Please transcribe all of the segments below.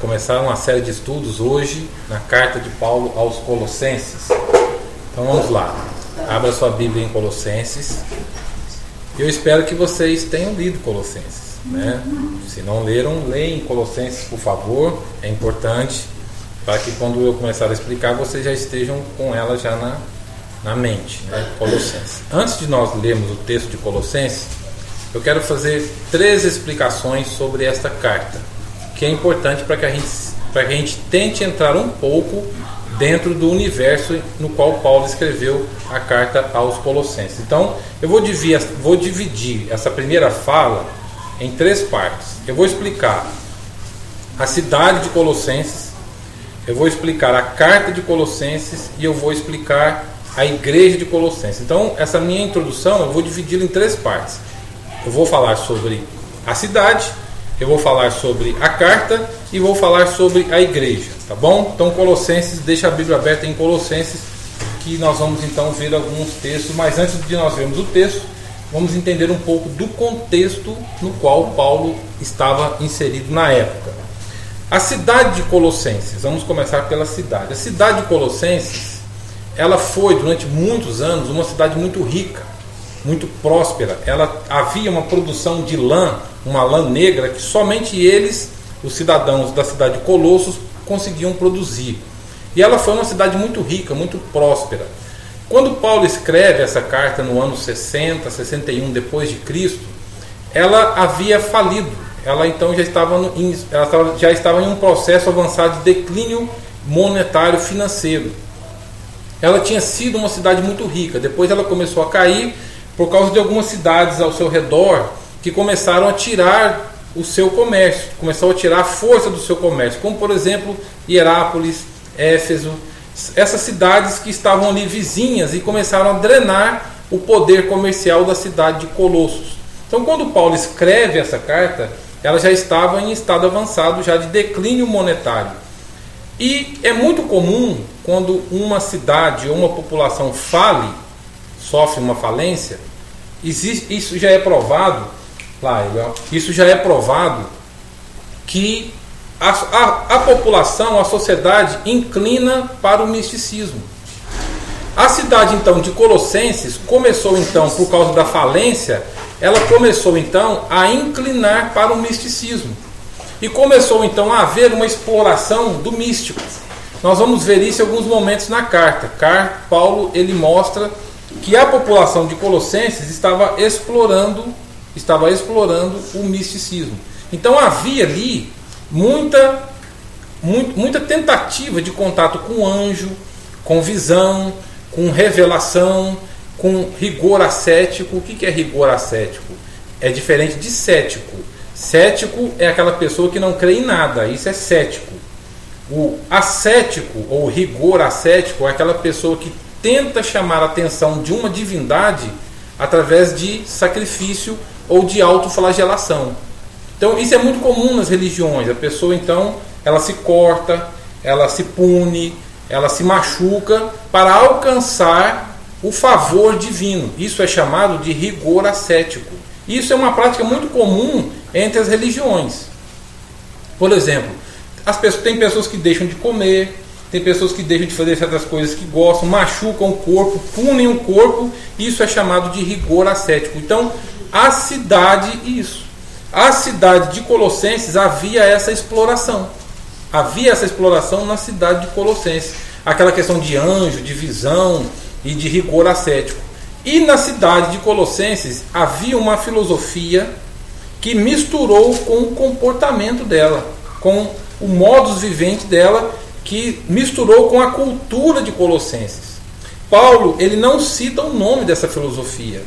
começar uma série de estudos hoje na carta de Paulo aos Colossenses. Então vamos lá, abra sua Bíblia em Colossenses. Eu espero que vocês tenham lido Colossenses, né? Se não leram, leiam Colossenses, por favor, é importante para que quando eu começar a explicar, vocês já estejam com ela já na mente, né? Colossenses. Antes de nós lermos o texto de Colossenses, eu quero fazer 3 explicações sobre esta carta, que é importante para que a gente tente entrar um pouco dentro do universo no qual Paulo escreveu a carta aos Colossenses. Então, eu vou dividir essa primeira fala em 3 partes. Eu vou explicar a cidade de Colossenses, eu vou explicar a carta de Colossenses e eu vou explicar a igreja de Colossenses. Então, essa minha introdução eu vou dividi-la em 3 partes. Eu vou falar sobre a cidade, eu vou falar sobre a carta e vou falar sobre a igreja, tá bom? Então Colossenses, deixa a Bíblia aberta em Colossenses, que nós vamos então ver alguns textos, mas antes de nós vermos o texto, vamos entender um pouco do contexto no qual Paulo estava inserido na época. A cidade de Colossenses, vamos começar pela cidade. A cidade de Colossenses, ela foi durante muitos anos uma cidade muito rica, muito próspera. Ela havia uma produção de lã, uma lã negra que somente eles, os cidadãos da cidade de Colossos, conseguiam produzir. E ela foi uma cidade muito rica, muito próspera. Quando Paulo escreve essa carta no ano 60, 61 depois de Cristo, ela havia falido. Ela então já estava em um processo avançado de declínio monetário financeiro. Ela tinha sido uma cidade muito rica, depois ela começou a cair por causa de algumas cidades ao seu redor que começaram a tirar o seu comércio, começaram a tirar a força do seu comércio, como por exemplo Hierápolis, Éfeso, essas cidades que estavam ali vizinhas e começaram a drenar o poder comercial da cidade de Colossos. Então quando Paulo escreve essa carta, ela já estava em estado avançado já de declínio monetário. E é muito comum quando uma cidade ou uma população fale, sofre uma falência, isso já é provado, que a população, a sociedade inclina para o misticismo. A cidade então de Colossenses começou então, por causa da falência, ela começou então a inclinar para o misticismo. E começou então a haver uma exploração do místico. Nós vamos ver isso em alguns momentos na carta. Paulo ele mostra que a população de Colossenses estava explorando o misticismo. Então havia ali muita tentativa de contato com anjo, com visão, com revelação, com rigor ascético. O que é rigor ascético? É diferente de cético. Cético é aquela pessoa que não crê em nada, isso é cético. O ascético ou rigor ascético é aquela pessoa que tenta chamar a atenção de uma divindade através de sacrifício ou de autoflagelação. Então isso é muito comum nas religiões. A pessoa então ela se corta, ela se pune, ela se machuca para alcançar o favor divino. Isso é chamado de rigor ascético. Isso é uma prática muito comum entre as religiões. Por exemplo, tem pessoas que deixam de comer, tem pessoas que deixam de fazer certas coisas que gostam, machucam o corpo, punem o corpo. Isso é chamado de rigor ascético. Então, a cidade de Colossenses havia essa exploração. Havia essa exploração na cidade de Colossenses. Aquela questão de anjo, de visão e de rigor ascético. E na cidade de Colossenses havia uma filosofia que misturou com o comportamento dela, com o modus vivendi dela, que misturou com a cultura de Colossenses. Paulo ele não cita o nome dessa filosofia,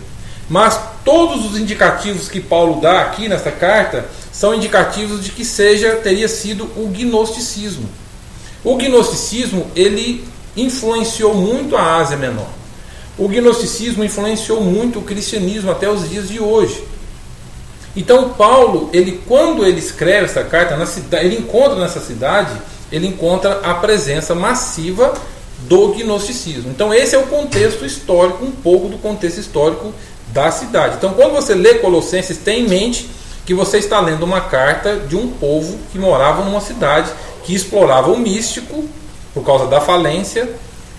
mas todos os indicativos que Paulo dá aqui nessa carta são indicativos de que teria sido o gnosticismo. O gnosticismo ele influenciou muito a Ásia Menor. O gnosticismo influenciou muito o cristianismo até os dias de hoje. Então Paulo, quando ele escreve essa carta, ele encontra nessa cidade, ele encontra a presença massiva do gnosticismo. Então esse é o contexto histórico, um pouco do contexto histórico da cidade. Então quando você lê Colossenses, tenha em mente que você está lendo uma carta de um povo que morava numa cidade, que explorava o místico por causa da falência.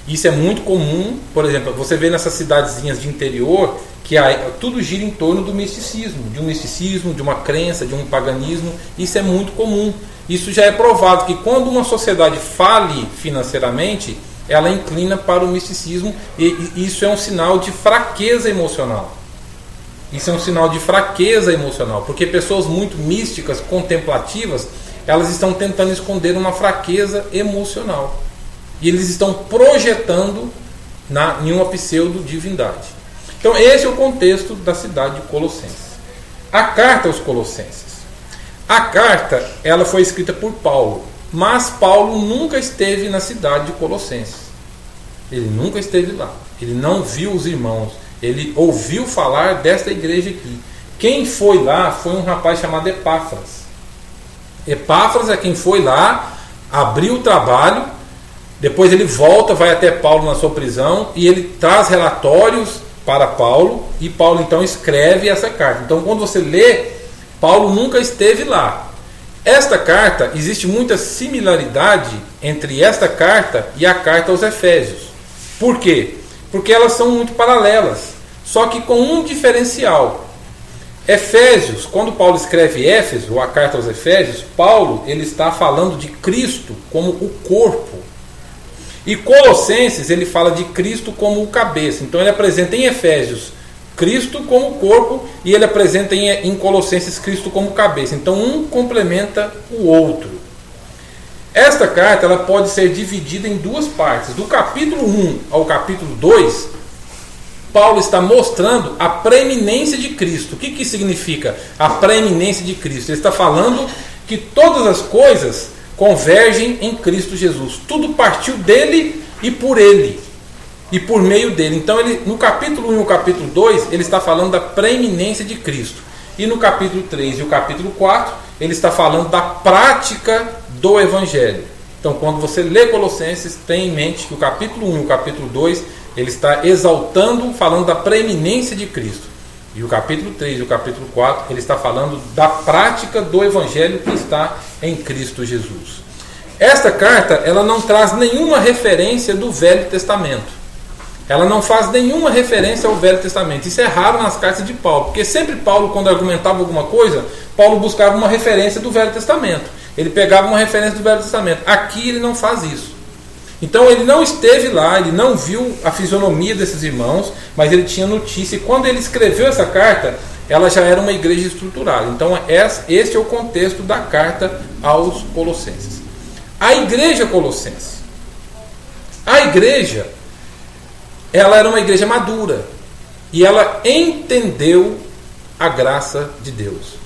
Isso é muito comum. Por exemplo, você vê nessas cidadezinhas de interior que tudo gira em torno do misticismo, de uma crença, de um paganismo. Isso é muito comum. Isso já é provado que quando uma sociedade fale financeiramente, ela inclina para o misticismo, e isso é um sinal de fraqueza emocional. Isso é um sinal de fraqueza emocional, porque pessoas muito místicas, contemplativas, elas estão tentando esconder uma fraqueza emocional. E eles estão projetando em uma pseudo-divindade. Então esse é o contexto da cidade de Colossenses. A carta aos Colossenses. A carta ela foi escrita por Paulo, mas Paulo nunca esteve na cidade de Colossenses. Ele nunca esteve lá. Ele não viu os irmãos. Ele ouviu falar desta igreja aqui. Quem foi lá foi um rapaz chamado Epáfras. Epáfras é quem foi lá, abriu o trabalho, depois ele volta, vai até Paulo na sua prisão e ele traz relatórios para Paulo, e Paulo então escreve essa carta. Então quando você lê, Paulo nunca esteve lá. Esta carta, existe muita similaridade entre esta carta e a carta aos Efésios. Por quê? Porque elas são muito paralelas, só que com um diferencial. Efésios, quando Paulo escreve Éfeso, ou a carta aos Efésios, Paulo ele está falando de Cristo como o corpo. E Colossenses ele fala de Cristo como o cabeça. Então ele apresenta em Efésios Cristo como o corpo, e ele apresenta em Colossenses Cristo como cabeça. Então um complementa o outro. Esta carta ela pode ser dividida em duas partes. Do capítulo 1 ao capítulo 2, Paulo está mostrando a preeminência de Cristo. O que significa a preeminência de Cristo? Ele está falando que todas as coisas convergem em Cristo Jesus. Tudo partiu dele e por ele. E por meio dele. Então, no capítulo 1 e no capítulo 2, ele está falando da preeminência de Cristo. E no capítulo 3 e o capítulo 4, ele está falando da prática do Evangelho. Então, quando você lê Colossenses, tenha em mente que o capítulo 1 e o capítulo 2, ele está exaltando, falando da preeminência de Cristo. E o capítulo 3 e o capítulo 4, ele está falando da prática do Evangelho que está em Cristo Jesus. Esta carta, ela não traz nenhuma referência do Velho Testamento. Ela não faz nenhuma referência ao Velho Testamento. Isso é raro nas cartas de Paulo, porque sempre Paulo, quando argumentava alguma coisa, Paulo buscava uma referência do Velho Testamento. Ele pegava uma referência do Velho Testamento. Aqui ele não faz isso. Então ele não esteve lá, ele não viu a fisionomia desses irmãos, mas ele tinha notícia. E quando ele escreveu essa carta, ela já era uma igreja estruturada. Então esse é o contexto da carta aos Colossenses. A igreja colossense. A igreja, ela era uma igreja madura. E ela entendeu a graça de Deus.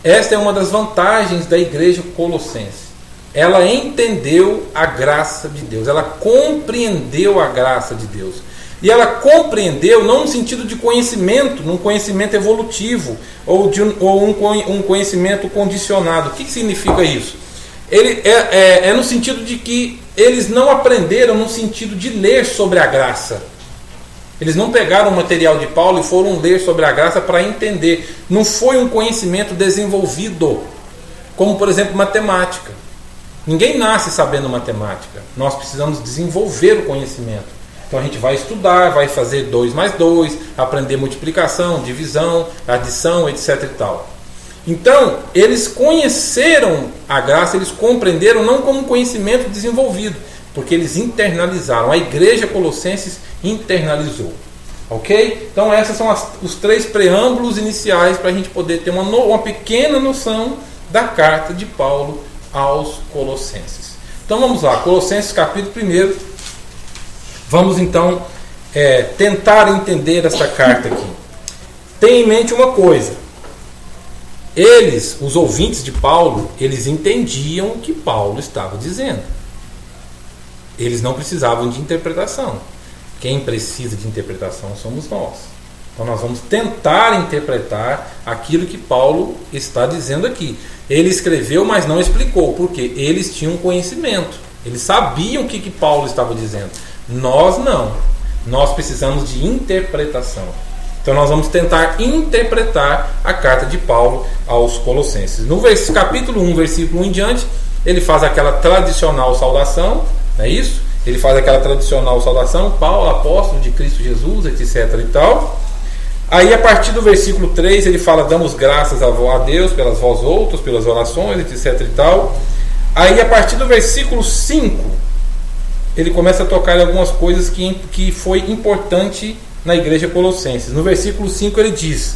Esta é uma das vantagens da igreja colossense. Ela entendeu a graça de Deus. Ela compreendeu a graça de Deus. E ela compreendeu não no sentido de conhecimento, num conhecimento evolutivo, ou um conhecimento condicionado. O que significa isso? Ele é no sentido de que eles não aprenderam no sentido de ler sobre a graça. Eles não pegaram o material de Paulo e foram ler sobre a graça para entender. Não foi um conhecimento desenvolvido, como por exemplo matemática. Ninguém nasce sabendo matemática. Nós precisamos desenvolver o conhecimento. Então a gente vai estudar, vai fazer 2 mais 2, aprender multiplicação, divisão, adição, etc. e tal. Então, eles conheceram a graça, eles compreenderam não como conhecimento desenvolvido, porque eles internalizaram. A igreja colossenses internalizou. Ok? Então esses são os 3 preâmbulos iniciais para a gente poder ter uma pequena noção da carta de Paulo aos Colossenses. Então vamos lá, Colossenses capítulo 1. Vamos então tentar entender esta carta aqui. Tenha em mente uma coisa. Eles, os ouvintes de Paulo, eles entendiam o que Paulo estava dizendo. Eles não precisavam de interpretação. Quem precisa de interpretação somos nós. Então nós vamos tentar interpretar aquilo que Paulo está dizendo aqui. Ele escreveu, mas não explicou, porque eles tinham conhecimento. Eles sabiam o que Paulo estava dizendo. Nós não. Nós precisamos de interpretação. Então nós vamos tentar interpretar a carta de Paulo aos Colossenses. No capítulo 1, versículo 1 em diante, ele faz aquela tradicional saudação, não é isso? Ele faz aquela tradicional saudação, Paulo, apóstolo de Cristo Jesus, etc. e tal. Aí a partir do versículo 3 ele fala, damos graças a Deus pelas vós outros, pelas orações, etc. e tal. Aí a partir do versículo 5 ele começa a tocar em algumas coisas que foi importante na igreja colossenses. No versículo 5 ele diz: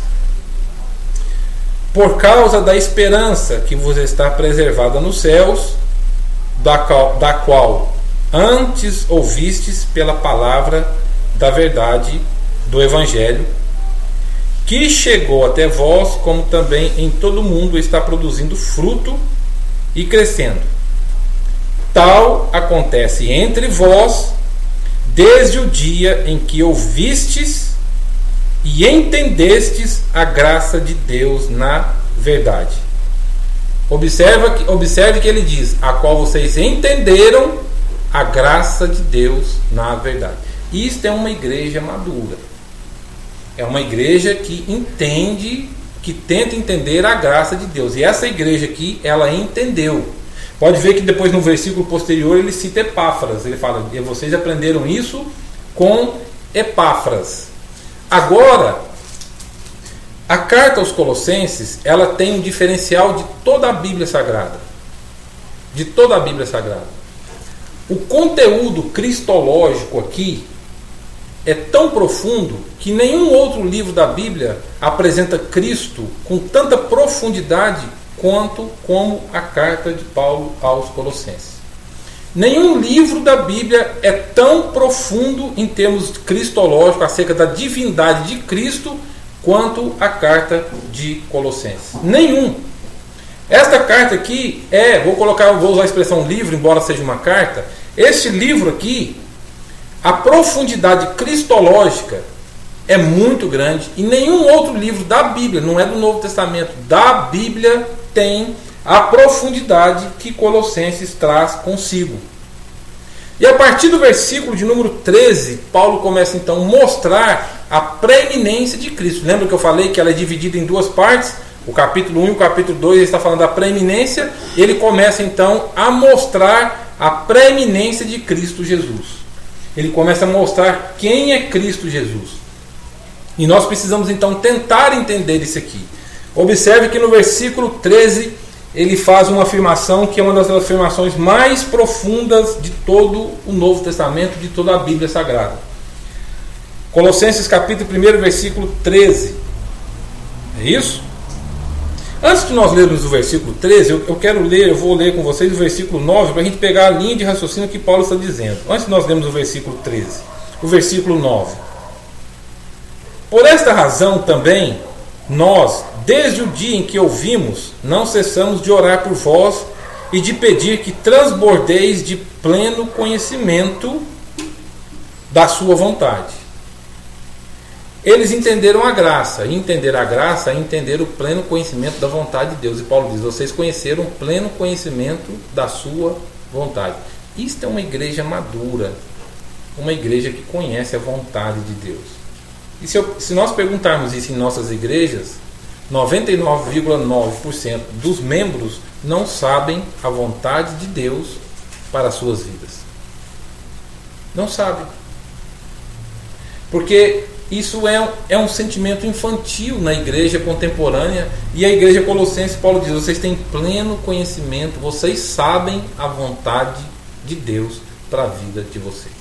por causa da esperança que vos está preservada nos céus, da qual antes ouvistes pela palavra da verdade do Evangelho, que chegou até vós, como também em todo o mundo está produzindo fruto e crescendo. Tal acontece entre vós, desde o dia em que ouvistes e entendestes a graça de Deus na verdade. Observe que ele diz, a qual vocês entenderam a graça de Deus na verdade. Isto é uma igreja madura. É uma igreja que entende, que tenta entender a graça de Deus. E essa igreja aqui, ela entendeu. Pode ver que depois no versículo posterior ele cita Epáfras. Ele fala, vocês aprenderam isso com Epáfras. Agora, a carta aos Colossenses, ela tem um diferencial de toda a Bíblia Sagrada. De toda a Bíblia Sagrada. O conteúdo cristológico aqui é tão profundo que nenhum outro livro da Bíblia apresenta Cristo com tanta profundidade como a carta de Paulo aos Colossenses. Nenhum livro da Bíblia é tão profundo em termos cristológicos acerca da divindade de Cristo quanto a carta de Colossenses. Nenhum. Esta carta aqui vou usar a expressão livro, embora seja uma carta. Este livro aqui, a profundidade cristológica é muito grande e nenhum outro livro da Bíblia, não é do Novo Testamento, da Bíblia tem a profundidade que Colossenses traz consigo. E a partir do versículo de número 13, Paulo começa então a mostrar a preeminência de Cristo. Lembra que eu falei que ela é dividida em duas partes? O capítulo 1 e o capítulo 2 ele está falando da preeminência. Ele começa então a mostrar a preeminência de Cristo Jesus. Ele começa a mostrar quem é Cristo Jesus. E nós precisamos então tentar entender isso aqui. Observe que no versículo 13 ele faz uma afirmação que é uma das afirmações mais profundas de todo o Novo Testamento, de toda a Bíblia Sagrada. Colossenses capítulo 1, versículo 13. É isso? Antes de nós lermos o versículo 13, eu vou ler com vocês o versículo 9 para a gente pegar a linha de raciocínio que Paulo está dizendo. Antes de nós lermos o versículo 13, o versículo 9. Por esta razão também, nós, desde o dia em que ouvimos, não cessamos de orar por vós e de pedir que transbordeis de pleno conhecimento da sua vontade. Eles entenderam a graça, e entender a graça é entender o pleno conhecimento da vontade de Deus. E Paulo diz, vocês conheceram o pleno conhecimento da sua vontade. Isto é uma igreja madura, uma igreja que conhece a vontade de Deus. E se nós perguntarmos isso em nossas igrejas, 99,9% dos membros não sabem a vontade de Deus para as suas vidas. Não sabem. Porque isso é um sentimento infantil na igreja contemporânea. E a igreja colossense, Paulo diz, vocês têm pleno conhecimento, vocês sabem a vontade de Deus para a vida de vocês.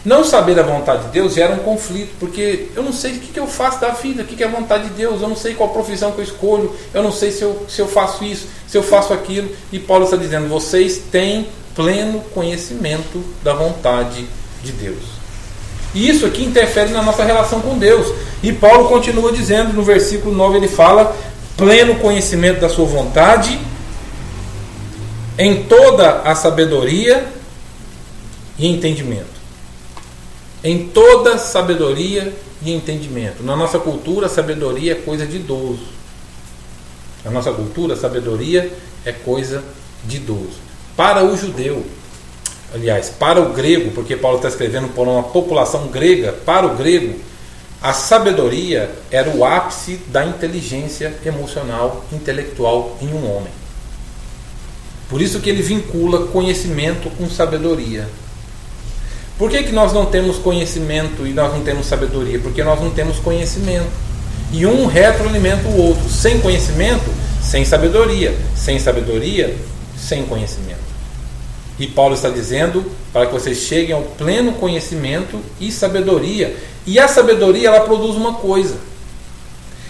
Não saber a vontade de Deus gera um conflito, porque eu não sei o que eu faço da vida, o que é a vontade de Deus, eu não sei qual profissão que eu escolho, eu não sei se eu faço isso, se eu faço aquilo. E Paulo está dizendo, vocês têm pleno conhecimento da vontade de Deus. E isso aqui interfere na nossa relação com Deus. E Paulo continua dizendo, no versículo 9 ele fala, pleno conhecimento da sua vontade, em toda a sabedoria e entendimento. Em toda sabedoria e entendimento. Na nossa cultura, sabedoria é coisa de idoso. Na nossa cultura, sabedoria é coisa de idoso. Para o judeu, aliás, para o grego, porque Paulo está escrevendo por uma população grega, para o grego, A sabedoria era o ápice da inteligência emocional, intelectual em um homem. Por isso que ele vincula conhecimento com sabedoria. Por que nós não temos conhecimento e nós não temos sabedoria? Porque nós não temos conhecimento. E um retroalimenta o outro. Sem conhecimento, sem sabedoria. Sem sabedoria, sem conhecimento. E Paulo está dizendo para que vocês cheguem ao pleno conhecimento e sabedoria. E a sabedoria, ela produz uma coisa.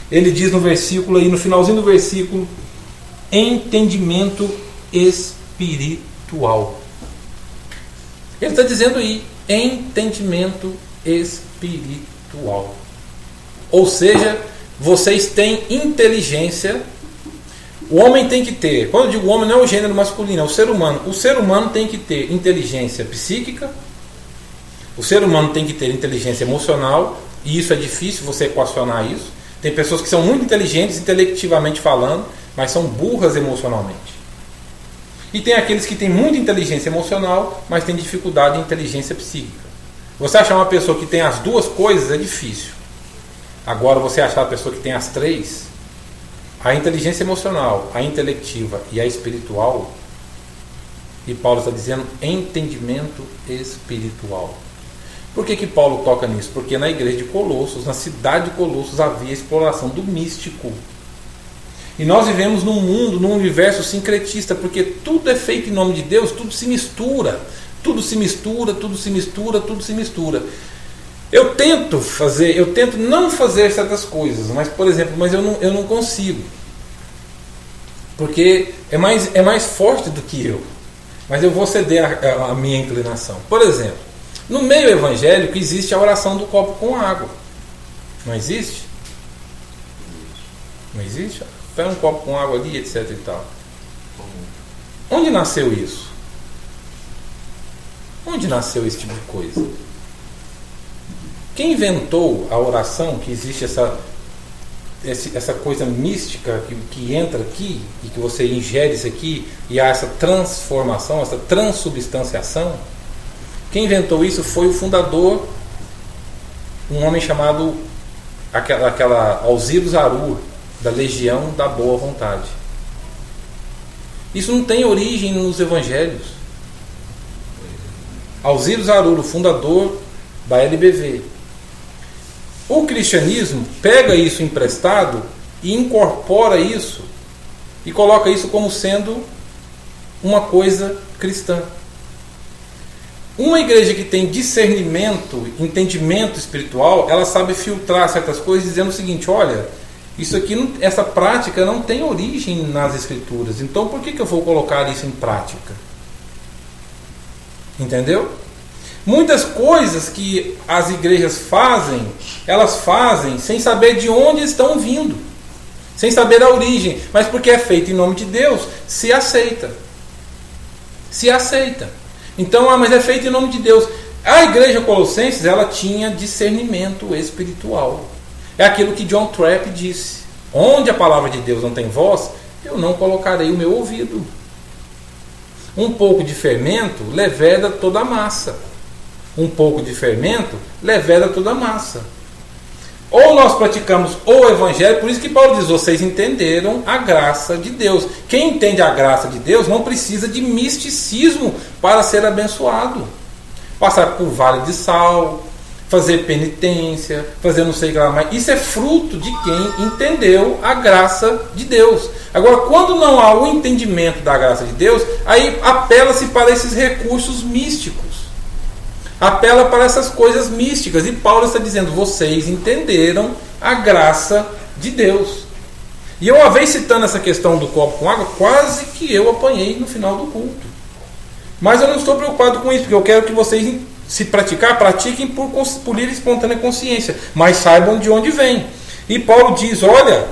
Ele diz no versículo aí, no finalzinho do versículo, entendimento espiritual. Ele está dizendo aí, entendimento espiritual. Ou seja, vocês têm inteligência. O homem tem que ter, quando eu digo homem, não é o gênero masculino, é o ser humano. O ser humano tem que ter inteligência psíquica, o ser humano tem que ter inteligência emocional, e isso é difícil você equacionar isso. Tem pessoas que são muito inteligentes intelectivamente falando, mas são burras emocionalmente. E tem aqueles que têm muita inteligência emocional, mas têm dificuldade em inteligência psíquica. Você achar uma pessoa que tem as duas coisas é difícil. Agora você achar a pessoa que tem as três, a inteligência emocional, a intelectiva e a espiritual, e Paulo está dizendo entendimento espiritual. Por que Paulo toca nisso? Porque na igreja de Colossos, na cidade de Colossos, havia exploração do místico. E nós vivemos num mundo, num universo sincretista, porque tudo é feito em nome de Deus, tudo se mistura. Tudo se mistura, tudo se mistura, tudo se mistura. Eu tento não fazer certas coisas, mas, por exemplo, eu não consigo. Porque é mais forte do que eu. Mas eu vou ceder a minha inclinação. Por exemplo, no meio evangélico existe a oração do copo com água. Não existe? Não existe? Pega um copo com água ali, etc e tal. Onde nasceu isso? Onde nasceu esse tipo de coisa? Quem inventou a oração, que existe essa coisa mística que entra aqui, e que você ingere isso aqui, e há essa transformação, essa transubstanciação? Quem inventou isso foi o fundador, um homem chamado Alcibiades Arur, da Legião da Boa Vontade. Isso não tem origem nos evangelhos. Alcibiades Arur, o fundador da LBV. O cristianismo pega isso emprestado e incorpora isso e coloca isso como sendo uma coisa cristã. Uma igreja que tem discernimento, entendimento espiritual, ela sabe filtrar certas coisas dizendo o seguinte: olha, isso aqui, essa prática não tem origem nas escrituras, então por que eu vou colocar isso em prática? Entendeu? Muitas coisas que as igrejas fazem, elas fazem sem saber de onde estão vindo, sem saber a origem, mas porque é feito em nome de Deus, se aceita. Se aceita. Então, mas é feito em nome de Deus. A igreja Colossenses, ela tinha discernimento espiritual. É aquilo que John Trapp disse: onde a palavra de Deus não tem voz, eu não colocarei o meu ouvido. Um pouco de fermento leveda toda a massa. Um pouco de fermento leveda toda a massa. Ou nós praticamos o evangelho, por isso que Paulo diz: vocês entenderam a graça de Deus. Quem entende a graça de Deus não precisa de misticismo para ser abençoado. Passar por vale de sal, fazer penitência, fazer não sei o que lá mais. Isso é fruto de quem entendeu a graça de Deus. Agora, quando não há o entendimento da graça de Deus, aí apela-se para esses recursos místicos. Apela para essas coisas místicas. E Paulo está dizendo: vocês entenderam a graça de Deus. E eu, uma vez citando essa questão do copo com água, quase que eu apanhei no final do culto. Mas eu não estou preocupado com isso, porque eu quero que vocês, se pratiquem por livre e espontânea consciência, mas saibam de onde vem. E Paulo diz: olha,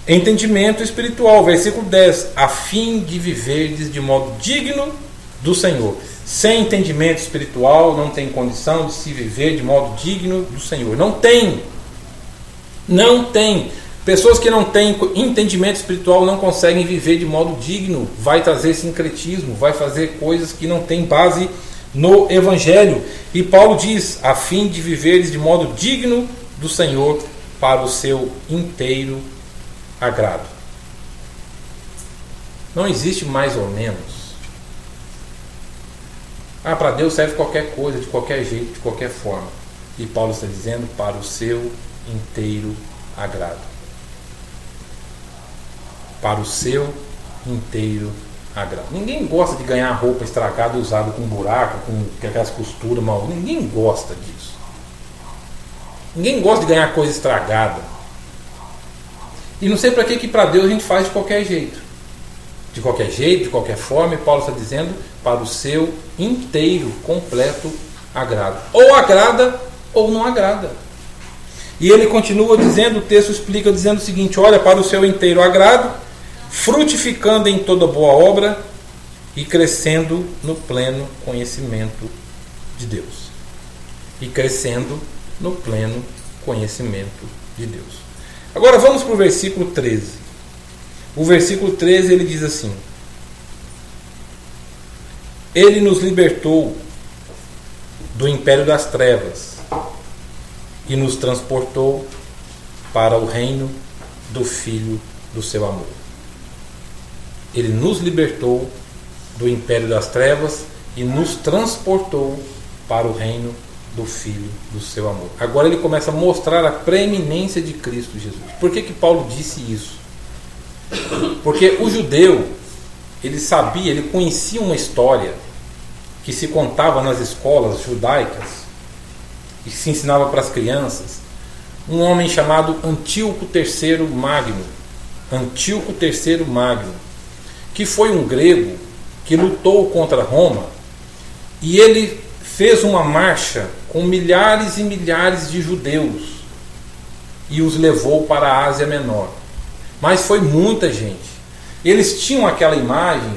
entendimento espiritual, versículo 10, a fim de viverdes de modo digno do Senhor. Sem entendimento espiritual não tem condição de se viver de modo digno do Senhor. Não tem. Não tem. Pessoas que não têm entendimento espiritual não conseguem viver de modo digno. Vai trazer sincretismo, vai fazer coisas que não têm base no Evangelho. E Paulo diz: a fim de viveres de modo digno do Senhor para o seu inteiro agrado. Não existe mais ou menos. Para Deus serve qualquer coisa, de qualquer jeito, de qualquer forma. E Paulo está dizendo para o seu inteiro agrado. Para o seu inteiro agrado. Ninguém gosta de ganhar roupa estragada, usada com buraco, com aquelas costuras mal. Ninguém gosta disso. Ninguém gosta de ganhar coisa estragada. E não sei para que para Deus a gente faz de qualquer jeito. De qualquer jeito, de qualquer forma, e Paulo está dizendo para o seu inteiro, completo agrado. Ou agrada ou não agrada. E ele continua dizendo, o texto explica dizendo o seguinte: olha, para o seu inteiro agrado, frutificando em toda boa obra e crescendo no pleno conhecimento de Deus. E crescendo no pleno conhecimento de Deus. Agora vamos para o versículo 13. O versículo 13 ele diz assim: Ele nos libertou do império das trevas e nos transportou para o reino do Filho do seu amor. Ele nos libertou do império das trevas e nos transportou para o reino do Filho do seu amor. Agora ele começa a mostrar a preeminência de Cristo Jesus. Por que Paulo disse isso? Porque o judeu, ele sabia, ele conhecia uma história que se contava nas escolas judaicas e se ensinava para as crianças. Um homem chamado Antíoco III Magno. Antíoco III Magno, que foi um grego que lutou contra Roma, e ele fez uma marcha com milhares e milhares de judeus e os levou para a Ásia Menor. Mas foi muita gente. Eles tinham aquela imagem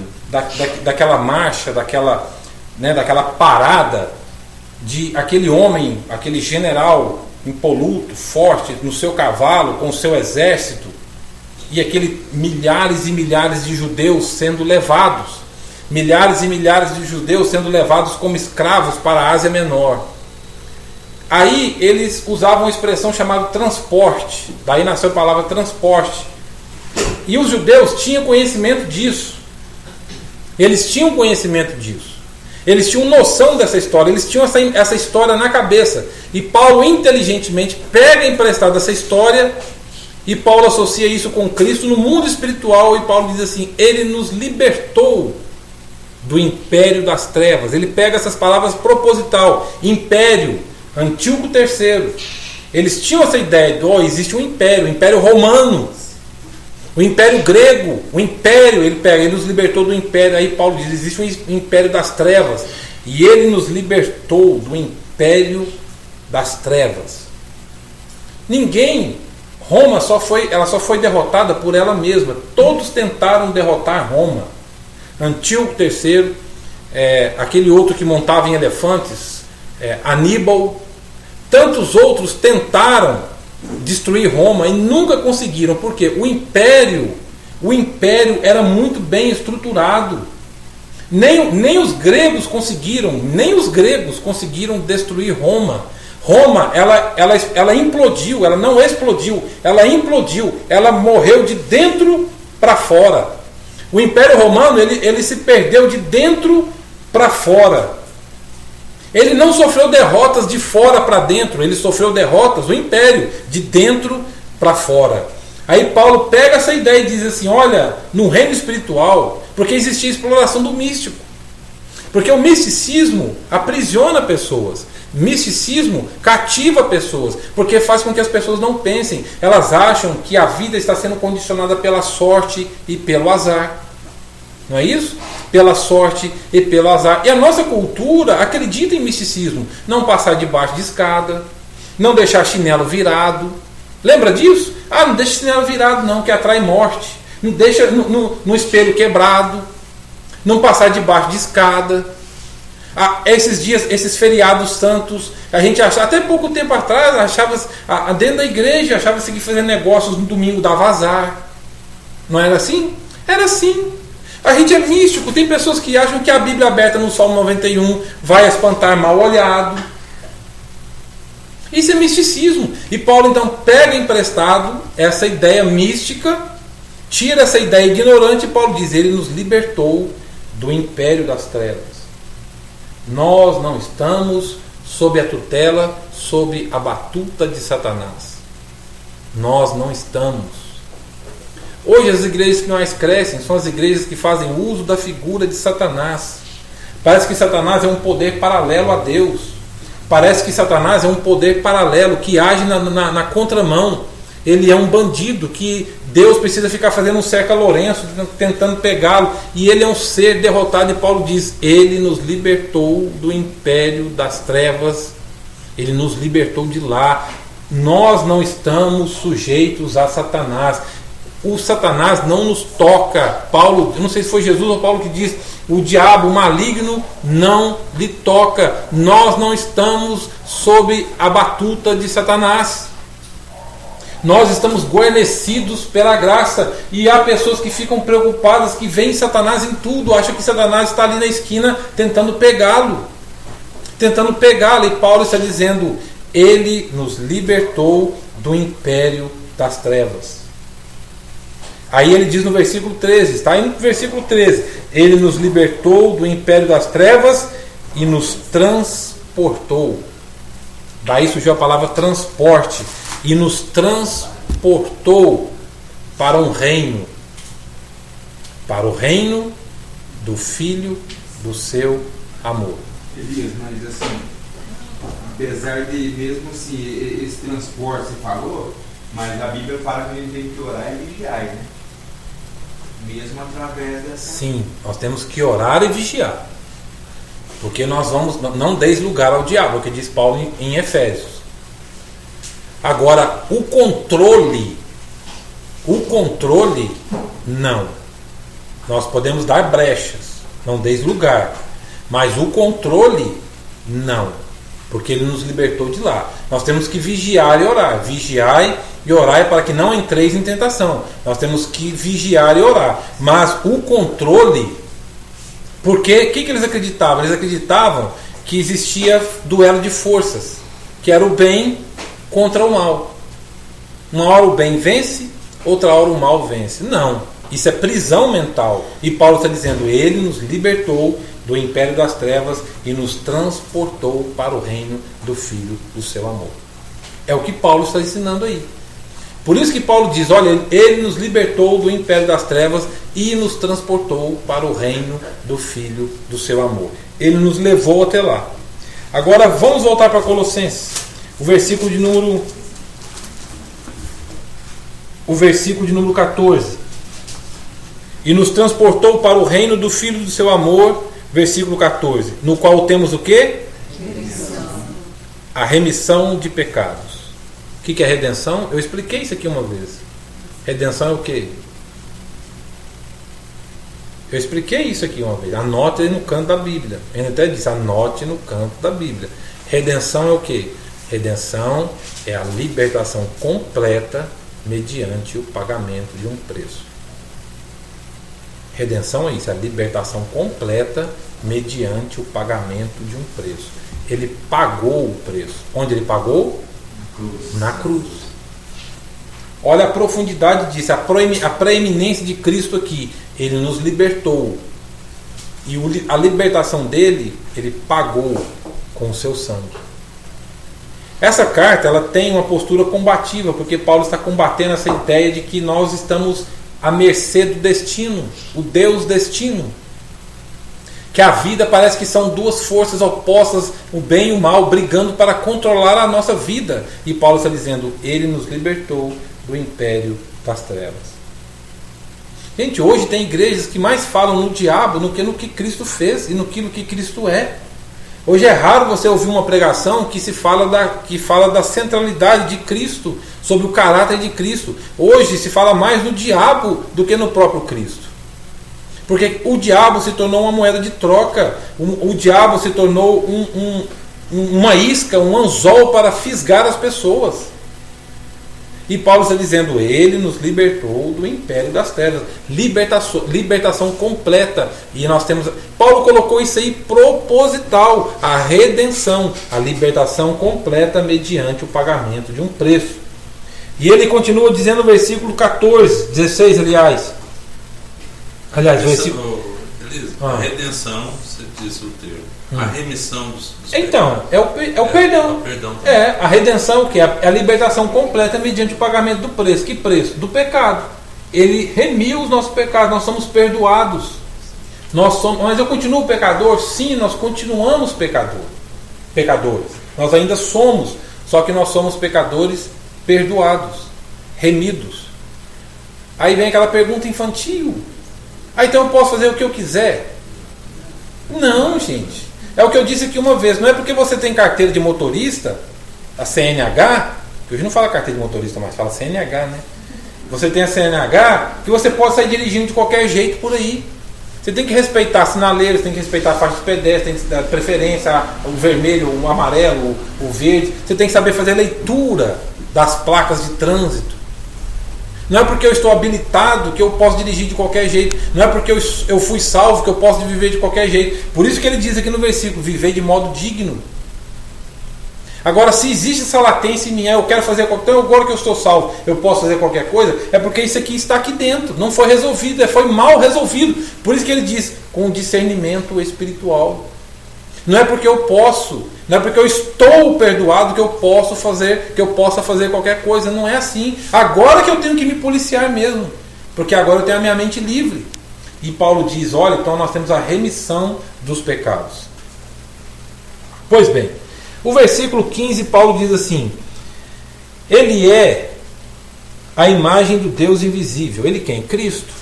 daquela marcha, daquela parada de aquele homem, aquele general impoluto, forte, no seu cavalo, com o seu exército, e aquele milhares e milhares de judeus sendo levados. Milhares e milhares de judeus sendo levados como escravos para a Ásia Menor. Aí eles usavam uma expressão chamada transporte. Daí nasceu a palavra transporte. E os judeus tinham conhecimento disso. Eles tinham conhecimento disso. Eles tinham noção dessa história. Eles tinham essa história na cabeça. E Paulo inteligentemente pega emprestado essa história, e Paulo associa isso com Cristo no mundo espiritual. E Paulo diz assim: Ele nos libertou do império das trevas. Ele pega essas palavras proposital. Império, Antíoco III. Eles tinham essa ideia de, existe um império, o Império Romano, o Império Grego, o Império, ele nos libertou do Império. Aí Paulo diz, existe um Império das Trevas, e ele nos libertou do Império das Trevas. Roma só foi derrotada por ela mesma. Todos tentaram derrotar Roma. Antíoco III, aquele outro que montava em elefantes, Aníbal, tantos outros tentaram destruir Roma e nunca conseguiram. Porque o império era muito bem estruturado. Nem os gregos conseguiram destruir Roma. Roma, ela implodiu, ela não explodiu, ela implodiu, ela morreu de dentro para fora. O Império Romano, ele se perdeu de dentro para fora. Ele não sofreu derrotas de fora para dentro, ele sofreu derrotas, o Império, de dentro para fora. Aí Paulo pega essa ideia e diz assim: olha, no reino espiritual, porque existia a exploração do místico. Porque o misticismo aprisiona pessoas. Misticismo cativa pessoas, porque faz com que as pessoas não pensem. Elas acham que a vida está sendo condicionada pela sorte e pelo azar. Não é isso? Pela sorte e pelo azar. E a nossa cultura acredita em misticismo. Não passar debaixo de escada, não deixar chinelo virado. Lembra disso? Não deixa chinelo virado não, que atrai morte. Não deixa no espelho quebrado. Não passar debaixo de escada. Esses dias, esses feriados santos, a gente achava, até pouco tempo atrás, dentro da igreja, achava-se que fazer negócios no domingo dava azar. Não era assim? Era assim. A gente é místico. Tem pessoas que acham que a Bíblia aberta no Salmo 91 vai espantar mal olhado. Isso é misticismo. E Paulo então pega emprestado essa ideia mística, tira essa ideia ignorante, e Paulo diz: ele nos libertou do império das trevas. Nós não estamos sob a tutela, sob a batuta de Satanás. Nós não estamos. Hoje as igrejas que mais crescem são as igrejas que fazem uso da figura de Satanás. Parece que Satanás é um poder paralelo a Deus. Parece que Satanás é um poder paralelo que age na contramão. Ele é um bandido que Deus precisa ficar fazendo um cerca-lourenço, tentando pegá-lo. E ele é um ser derrotado. E Paulo diz: ele nos libertou do império das trevas. Ele nos libertou de lá. Nós não estamos sujeitos a Satanás. O Satanás não nos toca. Paulo, eu não sei se foi Jesus ou Paulo que diz: o diabo, o maligno, não lhe toca. Nós não estamos sob a batuta de Satanás. Nós estamos guarnecidos pela graça. E há pessoas que ficam preocupadas, que veem Satanás em tudo, acham que Satanás está ali na esquina tentando pegá-lo. E Paulo está dizendo: ele nos libertou do império das trevas. Aí ele diz no versículo 13, está aí no versículo 13: ele nos libertou do império das trevas e nos transportou. Daí surgiu a palavra transporte. E nos transportou para um reino, para o reino do Filho do seu amor. Elias, mas assim, apesar de mesmo assim, esse transporte você falou, mas a Bíblia fala que a gente tem que orar e vigiar, né? Mesmo através dessa... Sim, nós temos que orar e vigiar. Porque nós vamos, não deis lugar ao diabo, o que diz Paulo em Efésios. Agora, o controle, não. Nós podemos dar brechas, não deis lugar. Mas o controle, não. Porque ele nos libertou de lá. Nós temos que vigiar e orar. Vigiai e orai para que não entreis em tentação. Nós temos que vigiar e orar. Mas o controle... Porque o que eles acreditavam? Eles acreditavam que existia duelo de forças, que era o bem contra o mal. Uma hora o bem vence, outra hora o mal vence. Não, isso é prisão mental. E Paulo está dizendo: ele nos libertou do império das trevas e nos transportou para o reino do Filho do seu amor. É o que Paulo está ensinando aí. Por isso que Paulo diz: olha, ele nos libertou do império das trevas e nos transportou para o reino do Filho do seu amor. Ele nos levou até lá. Agora vamos voltar para Colossenses. O versículo de número 14. E nos transportou para o reino do Filho do seu amor, versículo 14. No qual temos o quê? A remissão de pecados. O que é redenção? Eu expliquei isso aqui uma vez. Redenção é o quê? Eu expliquei isso aqui uma vez. Anote aí no canto da Bíblia. Ele até disse: anote no canto da Bíblia. Redenção é o quê? Redenção é a libertação completa mediante o pagamento de um preço. Redenção é isso, é a libertação completa mediante o pagamento de um preço. Ele pagou o preço. Onde ele pagou? Na cruz. Olha a profundidade disso, a preeminência de Cristo aqui. Ele nos libertou. E a libertação dele, ele pagou com o seu sangue. Essa carta ela tem uma postura combativa, porque Paulo está combatendo essa ideia de que nós estamos à mercê do destino, o Deus destino. Que a vida parece que são duas forças opostas, o bem e o mal, brigando para controlar a nossa vida. E Paulo está dizendo: ele nos libertou do império das trevas. Gente, hoje tem igrejas que mais falam no diabo do que no que Cristo fez e no que Cristo é. Hoje é raro você ouvir uma pregação que fala da centralidade de Cristo, sobre o caráter de Cristo. Hoje se fala mais no diabo do que no próprio Cristo. Porque o diabo se tornou uma moeda de troca. O diabo se tornou uma isca, um anzol para fisgar as pessoas. E Paulo está dizendo, ele nos libertou do império das trevas. Libertação completa. E nós temos... Paulo colocou isso aí proposital. A redenção, a libertação completa mediante o pagamento de um preço. E ele continua dizendo no versículo 14, 16, aliás, versículo... A redenção, você disse o termo. A remissão dos então, é o perdão. A redenção, que é a libertação completa mediante o pagamento do preço. Que preço? Do pecado. Ele remiu os nossos pecados, nós somos perdoados. Mas eu continuo pecador? Sim, nós continuamos pecadores. Nós ainda somos, só que nós somos pecadores perdoados, remidos. Aí vem aquela pergunta infantil. Então eu posso fazer o que eu quiser? Não, gente. É o que eu disse aqui uma vez. Não é porque você tem carteira de motorista, a CNH, que hoje não fala carteira de motorista, mas fala CNH, né? Você tem a CNH, que você pode sair dirigindo de qualquer jeito por aí. Você tem que respeitar sinaleiros, tem que respeitar a faixa de pedestre, tem que dar preferência, o vermelho, o amarelo, o verde. Você tem que saber fazer leitura das placas de trânsito. Não é porque eu estou habilitado que eu posso dirigir de qualquer jeito. Não é porque eu fui salvo que eu posso viver de qualquer jeito. Por isso que ele diz aqui no versículo, viver de modo digno. Agora, se existe essa latência em mim, eu quero fazer qualquer coisa, agora que eu estou salvo, eu posso fazer qualquer coisa, é porque isso aqui está aqui dentro. Não foi resolvido, foi mal resolvido. Por isso que ele diz, com discernimento espiritual. Não é porque eu posso, não é porque eu estou perdoado que eu possa fazer qualquer coisa. Não é assim. Agora que eu tenho que me policiar mesmo, porque agora eu tenho a minha mente livre. E Paulo diz, olha, então nós temos a remissão dos pecados. Pois bem, o versículo 15, Paulo diz assim, ele é a imagem do Deus invisível. Ele quem? Cristo.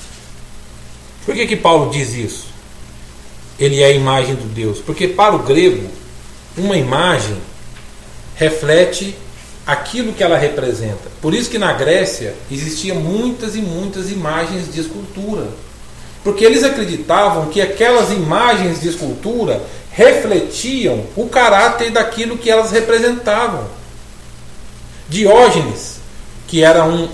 Por que Paulo diz isso? Ele é a imagem do Deus. Porque para o grego, uma imagem reflete aquilo que ela representa. Por isso que na Grécia existiam muitas e muitas imagens de escultura. Porque eles acreditavam que aquelas imagens de escultura refletiam o caráter daquilo que elas representavam. Diógenes, que era um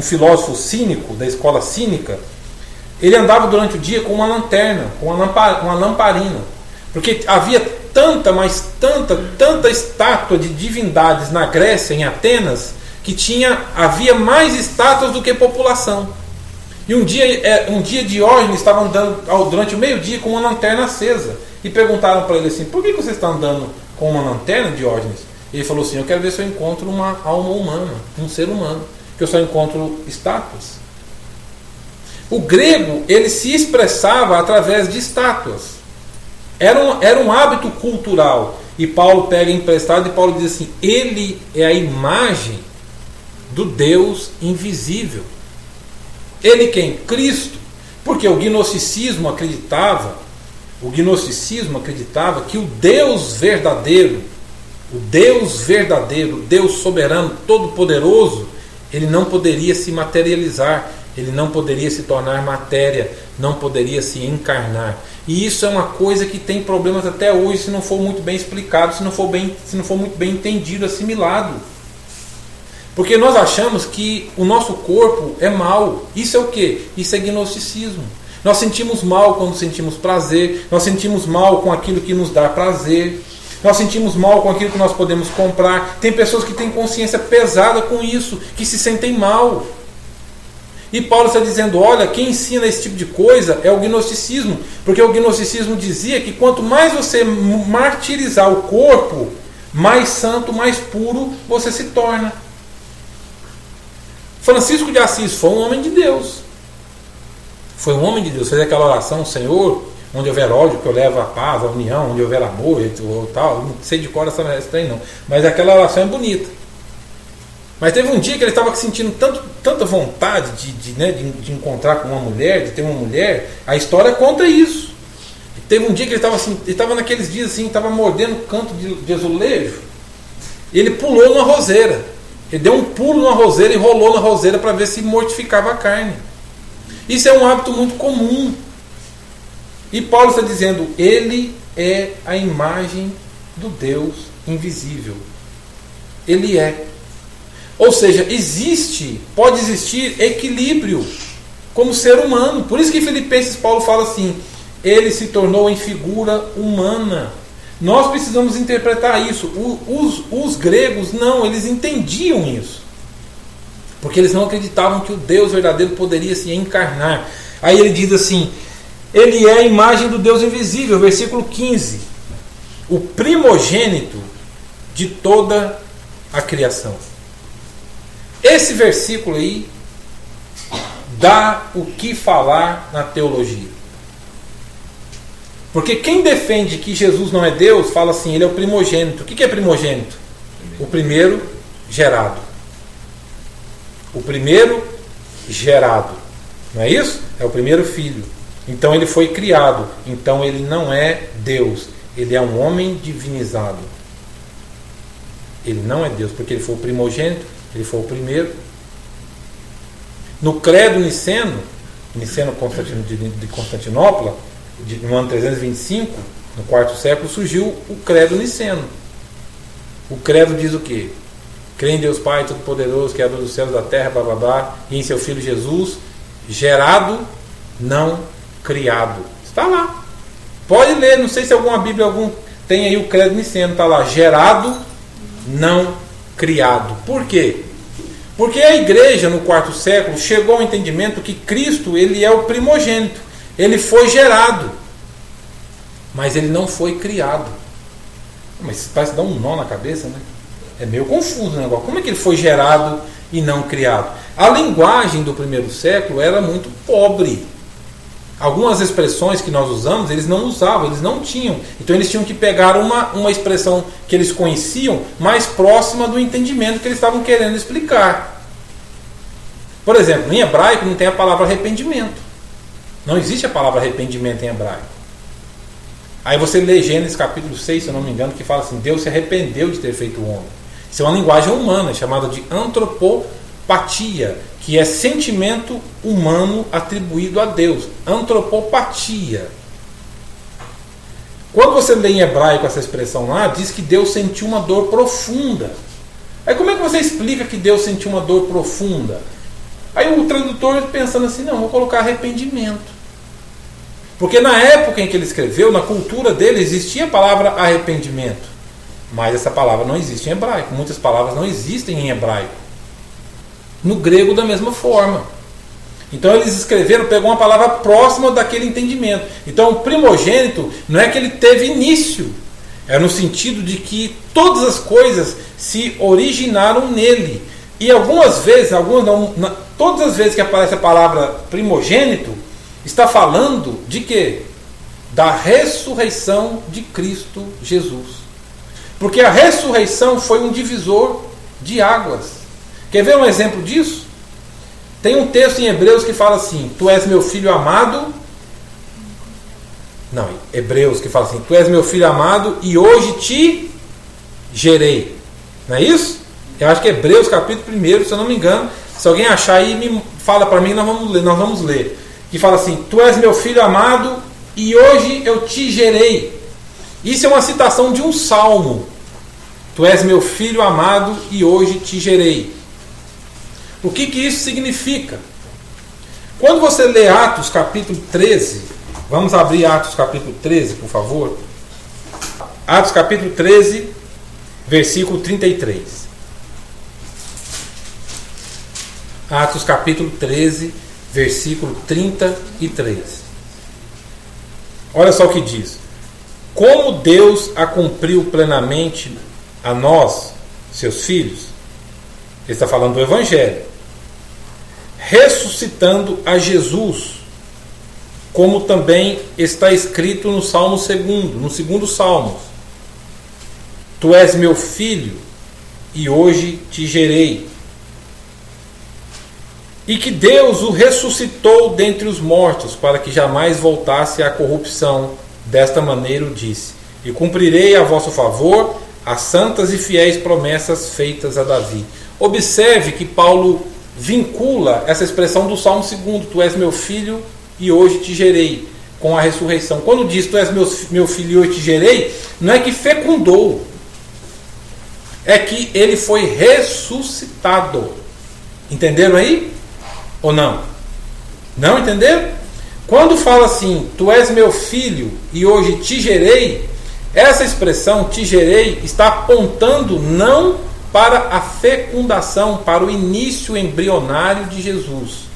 filósofo cínico da escola cínica, ele andava durante o dia com uma lanterna, com uma lamparina. Porque havia tanta estátua de divindades na Grécia, em Atenas, que havia mais estátuas do que população. E um dia Diógenes estava andando durante o meio-dia com uma lanterna acesa. E perguntaram para ele assim, por que você está andando com uma lanterna, Diógenes? Ele falou assim, eu quero ver se eu encontro uma alma humana, um ser humano, que eu só encontro estátuas. O grego, ele se expressava através de estátuas. Era um hábito cultural. E Paulo pega emprestado e Paulo diz assim, ele é a imagem do Deus invisível. Ele quem? Cristo. Porque o gnosticismo acreditava que o Deus verdadeiro, o Deus soberano, todo-poderoso, ele não poderia se materializar, ele não poderia se tornar matéria, não poderia se encarnar. E isso é uma coisa que tem problemas até hoje, se não for muito bem explicado, se não for muito bem entendido, assimilado. Porque nós achamos que o nosso corpo é mau. Isso é o quê? Isso é gnosticismo. Nós sentimos mal quando sentimos prazer, nós sentimos mal com aquilo que nos dá prazer, nós sentimos mal com aquilo que nós podemos comprar. Tem pessoas que têm consciência pesada com isso, que se sentem mal. E Paulo está dizendo, olha, quem ensina esse tipo de coisa é o gnosticismo, porque o gnosticismo dizia que quanto mais você martirizar o corpo, mais santo, mais puro você se torna. Francisco de Assis foi um homem de Deus. Foi um homem de Deus, fez aquela oração, Senhor, onde houver ódio, que eu levo a paz, a união, onde houver amor, e tal. Não sei de cor essa trem não, mas aquela oração é bonita. Mas teve um dia que ele estava sentindo tanta vontade de encontrar com uma mulher, de ter uma mulher. A história conta isso. E teve um dia que ele estava naqueles dias assim, estava mordendo o canto de azulejo. E ele pulou numa roseira. Ele deu um pulo numa roseira e rolou na roseira para ver se mortificava a carne. Isso é um hábito muito comum. E Paulo está dizendo, ele é a imagem do Deus invisível. Ele é. Ou seja, pode existir equilíbrio como ser humano. Por isso que em Filipenses Paulo fala assim, ele se tornou em figura humana. Nós precisamos interpretar isso. Os gregos não, eles entendiam isso. Porque eles não acreditavam que o Deus verdadeiro poderia se encarnar. Aí ele diz assim, ele é a imagem do Deus invisível, versículo 15. O primogênito de toda a criação. Esse versículo aí dá o que falar na teologia. Porque quem defende que Jesus não é Deus, fala assim, ele é o primogênito. O que é primogênito? O primeiro gerado. O primeiro gerado. Não é isso? É o primeiro filho. Então ele foi criado. Então ele não é Deus. Ele é um homem divinizado. Ele não é Deus, porque ele foi o primogênito, ele foi o primeiro. No credo niceno de Constantinopla, no ano 325, no quarto século, surgiu o credo niceno. O credo diz o quê? Crê em Deus Pai Todo-Poderoso, Criador dos céus e da terra, blá blá blá, e em seu Filho Jesus, gerado, não criado. Está lá. Pode ler, não sei se alguma Bíblia tem aí o credo niceno, está lá, gerado, não criado. Por quê? Porque a igreja no quarto século chegou ao entendimento que Cristo, ele é o primogênito. Ele foi gerado, mas ele não foi criado. Mas parece dar um nó na cabeça, né? É meio confuso o negócio. Como é que ele foi gerado e não criado? A linguagem do primeiro século era muito pobre. Algumas expressões que nós usamos, eles não usavam, eles não tinham. Então eles tinham que pegar uma expressão que eles conheciam mais próxima do entendimento que eles estavam querendo explicar. Por exemplo, em hebraico não tem a palavra arrependimento. Não existe a palavra arrependimento em hebraico. Aí você lê Gênesis capítulo 6, se eu não me engano, que fala assim, Deus se arrependeu de ter feito o homem. Isso é uma linguagem humana, chamada de antropopatia, que é sentimento humano atribuído a Deus. Antropopatia. Quando você lê em hebraico essa expressão lá, diz que Deus sentiu uma dor profunda. Aí como é que você explica que Deus sentiu uma dor profunda? Aí o tradutor pensando assim, não, vou colocar arrependimento. Porque na época em que ele escreveu, na cultura dele, existia a palavra arrependimento. Mas essa palavra não existe em hebraico. Muitas palavras não existem em hebraico. No grego da mesma forma. Então eles escreveram, pegou uma palavra próxima daquele entendimento. Então o primogênito não é que ele teve início. É no sentido de que todas as coisas se originaram nele. E algumas vezes, todas as vezes que aparece a palavra primogênito, está falando de quê? Da ressurreição de Cristo Jesus. Porque a ressurreição foi um divisor de águas. Quer ver um exemplo disso? Tem um texto em Hebreus que fala assim, tu és meu filho amado. Não, Hebreus que fala assim, tu és meu filho amado e hoje te gerei. Não é isso? Eu acho que é Hebreus capítulo 1, se eu não me engano. Se alguém achar aí, me fala para mim, nós vamos ler. Que fala assim, tu és meu filho amado e hoje eu te gerei. Isso é uma citação de um salmo. Tu és meu filho amado e hoje te gerei. O que isso significa? Quando você lê Atos capítulo 13, vamos abrir Atos capítulo 13, por favor. Atos capítulo 13, versículo 33. Atos capítulo 13, versículo 33. Olha só o que diz. Como Deus a cumpriu plenamente a nós, seus filhos, ele está falando do Evangelho, ressuscitando a Jesus, como também está escrito no Salmo 2, no segundo Salmo. Tu és meu filho, e hoje te gerei. E que Deus o ressuscitou dentre os mortos, para que jamais voltasse à corrupção. Desta maneira o disse: e cumprirei a vosso favor as santas e fiéis promessas feitas a Davi. Observe que Paulo vincula essa expressão do Salmo 2, tu és meu filho e hoje te gerei, com a ressurreição. Quando diz tu és meu filho e hoje te gerei, não é que fecundou. é que ele foi ressuscitado. Entenderam aí? Ou não? Não entenderam? Quando fala assim, tu és meu filho e hoje te gerei, essa expressão te gerei está apontando não para a fecundação, para o início embrionário de Jesus.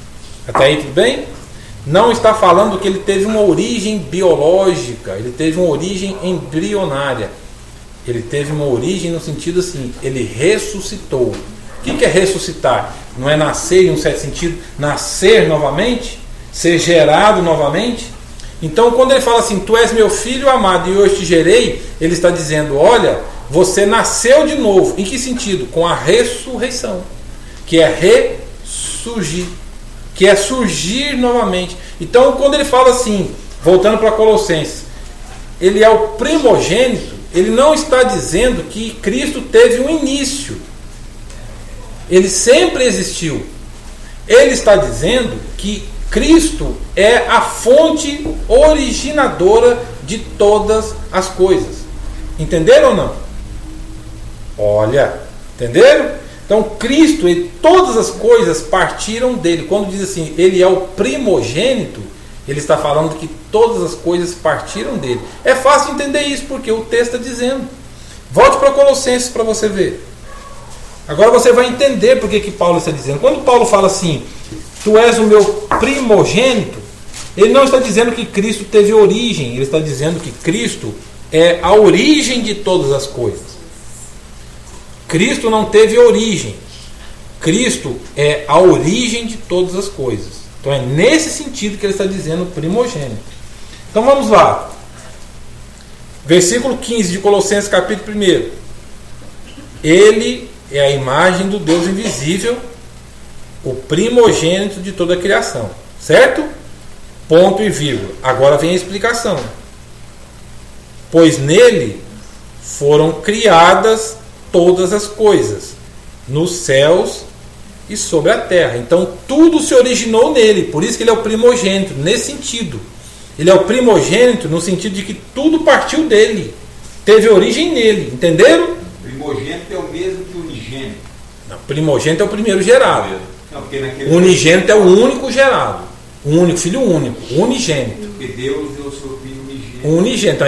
Até aí tudo bem? Não está falando que ele teve uma origem biológica, ele teve uma origem embrionária. Ele teve uma origem no sentido assim, ele ressuscitou. O que é ressuscitar? Não é nascer em um certo sentido, nascer novamente? Ser gerado novamente? Então quando ele fala assim, tu és meu filho amado e hoje te gerei, ele está dizendo, olha, você nasceu de novo. Em que sentido? Com a ressurreição, que é ressurgir, que é surgir novamente. Então quando ele fala assim, voltando para Colossenses, ele é o primogênito, ele não está dizendo que Cristo teve um início. Ele sempre existiu. Ele está dizendo que Cristo é a fonte originadora de todas as coisas. Entenderam ou não? Olha, entenderam? Então Cristo, todas as coisas partiram dele. Quando diz assim, ele é o primogênito, ele está falando que todas as coisas partiram dele. É fácil entender isso, porque o texto está dizendo. Volte para Colossenses para você ver. Agora você vai entender porque que Paulo está dizendo. Quando Paulo fala assim, tu és o meu primogênito, ele não está dizendo que Cristo teve origem, ele está dizendo que Cristo é a origem de todas as coisas. Cristo não teve origem. Cristo é a origem de todas as coisas. Então é nesse sentido que ele está dizendo primogênito. Então vamos lá. Versículo 15 de Colossenses capítulo 1. Ele é a imagem do Deus invisível, o primogênito de toda a criação. Certo? Ponto e vírgula. Agora vem a explicação. Pois nele foram criadas todas as coisas, nos céus e sobre a terra. Então tudo se originou nele. Por isso que ele é o primogênito, nesse sentido. Ele é o primogênito no sentido de que tudo partiu dele. Teve origem nele. Entenderam? Primogênito é o mesmo que unigênito. Não, primogênito é o primeiro gerado. Não, naquele unigênito é o único gerado. O único, filho único. Unigênito. Porque Deus deu o seu filho unigênito. Unigênito. Então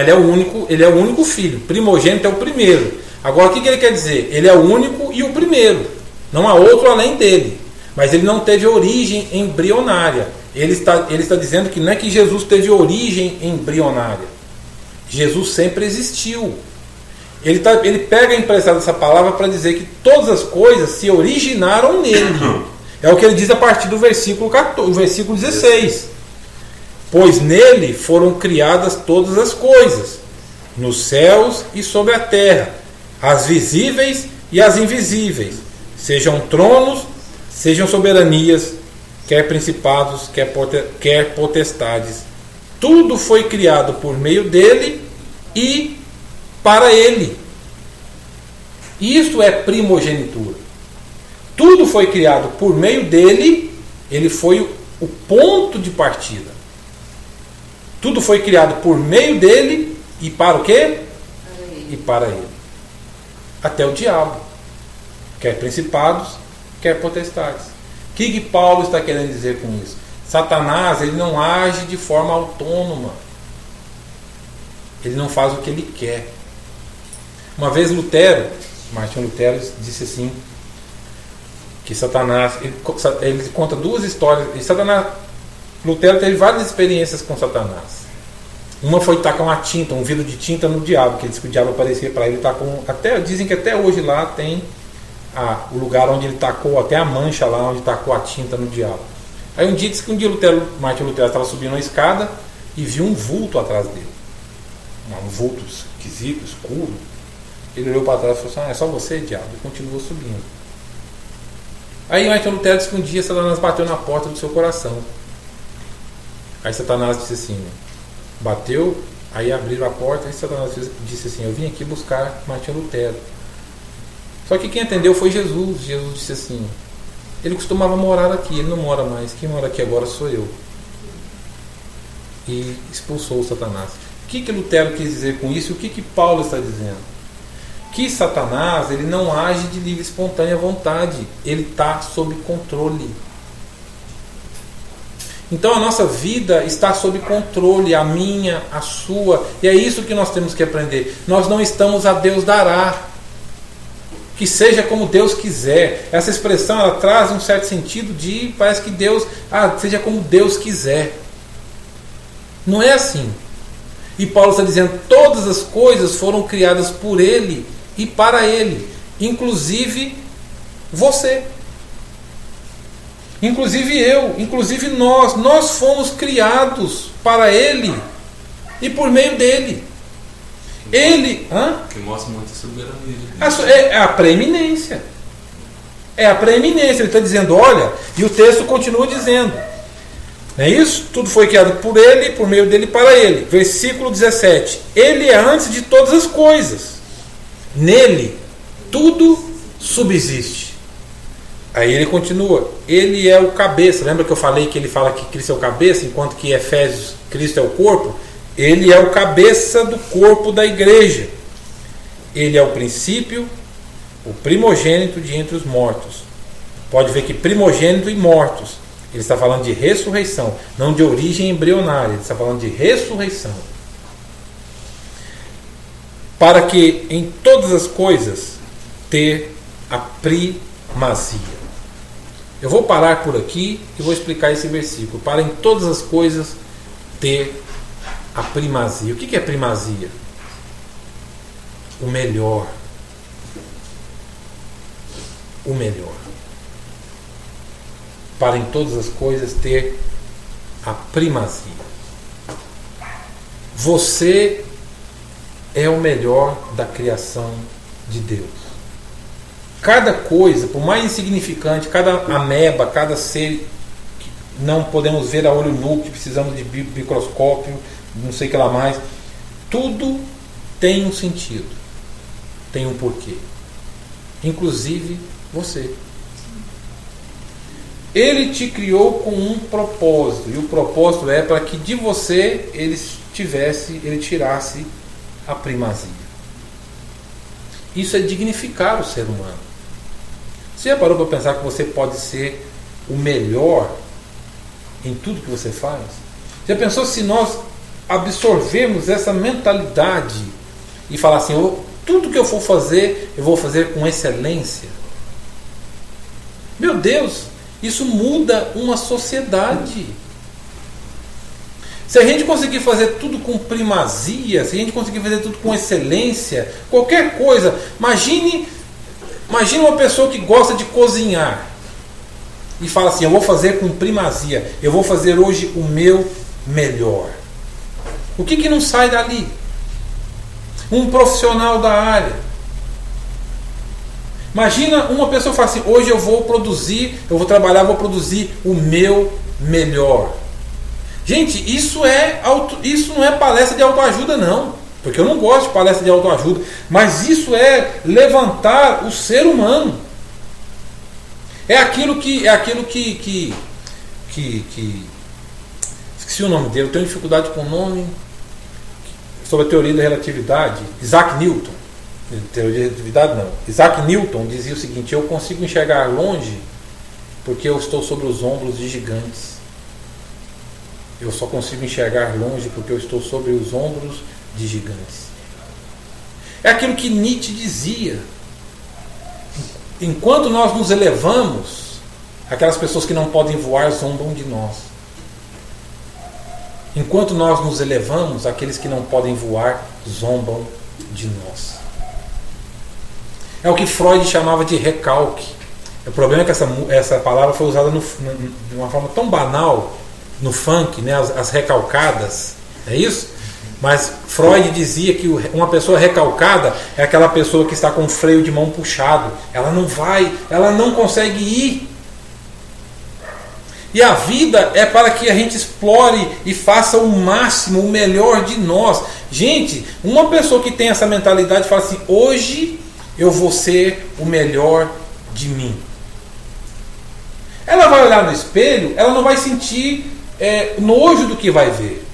ele é o único filho. Primogênito é o primeiro. Agora o que ele quer dizer? Ele é o único e o primeiro. Não há outro além dele. Mas ele não teve origem embrionária. Ele está dizendo que não é que Jesus teve origem embrionária. Jesus sempre existiu. Ele pega emprestado essa palavra para dizer que todas as coisas se originaram nele. É o que ele diz a partir do versículo 16. Pois nele foram criadas todas as coisas, nos céus e sobre a terra, as visíveis e as invisíveis, sejam tronos, sejam soberanias, quer principados, quer potestades. Tudo foi criado por meio dele e para ele. Isto é primogenitura. Tudo foi criado por meio dele, ele foi o ponto de partida. Tudo foi criado por meio dele e para o quê? E para ele. Até o diabo. Quer principados, quer potestades. O que Paulo está querendo dizer com isso? Satanás, ele não age de forma autônoma. Ele não faz o que ele quer. Uma vez Martinho Lutero disse assim, que Satanás, ele conta duas histórias. Lutero teve várias experiências com Satanás. Uma foi tacar uma tinta, um vidro de tinta no diabo, que ele disse que o diabo aparecia para ele. Dizem que até hoje lá tem o lugar onde ele tacou, até a mancha lá onde tacou a tinta no diabo. Aí um dia disse que Martinho Lutero estava subindo uma escada e viu um vulto atrás dele. Um vulto esquisito, escuro. Ele olhou para trás e falou assim, é só você, diabo, e continuou subindo. Aí Martinho Lutero disse que um dia Satanás bateu na porta do seu coração. Aí Satanás disse assim, bateu, aí abriram a porta, e Satanás disse assim, eu vim aqui buscar Martinho Lutero. Só que quem atendeu foi Jesus. Jesus disse assim, ele costumava morar aqui, ele não mora mais, quem mora aqui agora sou eu. E expulsou o Satanás. O que Lutero quis dizer com isso? O que Paulo está dizendo? que Satanás ele não age de livre e espontânea vontade. Ele está sob controle. Então a nossa vida está sob controle, a minha, a sua. E é isso que nós temos que aprender. Nós não estamos a Deus dará. Que seja como Deus quiser. Essa expressão ela traz um certo sentido de, parece que Deus, seja como Deus quiser. Não é assim. E Paulo está dizendo, todas as coisas foram criadas por Ele e para Ele. Inclusive você. Inclusive eu. Inclusive nós. Nós fomos criados para Ele e por meio dEle. Ele... Que mostra muita soberania de Deus. Deus. É a preeminência. É a preeminência. Ele está dizendo, olha, e o texto continua dizendo, não é isso? Tudo foi criado por Ele, por meio dEle e para Ele. Versículo 17. Ele é antes de todas as coisas. Nele, tudo subsiste. Aí ele continua. Ele é o cabeça. Lembra que eu falei que ele fala que Cristo é o cabeça, enquanto que Efésios, Cristo é o corpo? Ele é o cabeça do corpo da igreja. Ele é o princípio, o primogênito de entre os mortos. Pode ver que primogênito e mortos. Ele está falando de ressurreição, não de origem embrionária. Ele está falando de ressurreição. Para que em todas as coisas ter a primazia. Eu vou parar por aqui e vou explicar esse versículo. Para em todas as coisas ter a primazia. O que é primazia? O melhor. O melhor. Para em todas as coisas ter a primazia. Você é o melhor da criação de Deus. Cada coisa, por mais insignificante, cada ameba, cada ser que não podemos ver a olho nu, que precisamos de microscópio, não sei o que lá mais, tudo tem um sentido, tem um porquê, inclusive você. Ele te criou com um propósito, e o propósito é para que de você ele tirasse a primazia. Isso é dignificar o ser humano. Você já parou para pensar que você pode ser o melhor em tudo que você faz? Já pensou se nós absorvermos essa mentalidade e falar assim, tudo que eu for fazer, eu vou fazer com excelência? Meu Deus, isso muda uma sociedade. Se a gente conseguir fazer tudo com primazia, se a gente conseguir fazer tudo com excelência, qualquer coisa, imagine uma pessoa que gosta de cozinhar e fala assim, eu vou fazer com primazia, eu vou fazer hoje o meu melhor. O que não sai dali? Um profissional da área. Imagina uma pessoa que fala assim, hoje eu vou trabalhar, vou produzir o meu melhor. Gente, isso não é palestra de autoajuda, não. Porque eu não gosto de palestra de autoajuda. Mas isso é levantar o ser humano. É aquilo que esqueci o nome dele, eu tenho dificuldade com o nome. Sobre a teoria da relatividade. Isaac Newton. Teoria da relatividade não. Isaac Newton dizia o seguinte, eu consigo enxergar longe porque eu estou sobre os ombros de gigantes. Eu só consigo enxergar longe porque eu estou sobre os ombros de gigantes. É aquilo que Nietzsche dizia. Enquanto nós nos elevamos, aquelas pessoas que não podem voar zombam de nós. Enquanto nós nos elevamos, aqueles que não podem voar zombam de nós. É o que Freud chamava de recalque. O problema é que essa palavra foi usada de uma forma tão banal no funk, né, as recalcadas, é isso? Mas Freud dizia que uma pessoa recalcada é aquela pessoa que está com o freio de mão puxado, ela não vai, ela não consegue ir. E a vida é para que a gente explore e faça o máximo, o melhor de nós. Gente, uma pessoa que tem essa mentalidade fala assim, hoje eu vou ser o melhor de mim. Ela vai olhar no espelho, ela não vai sentir nojo do que vai ver.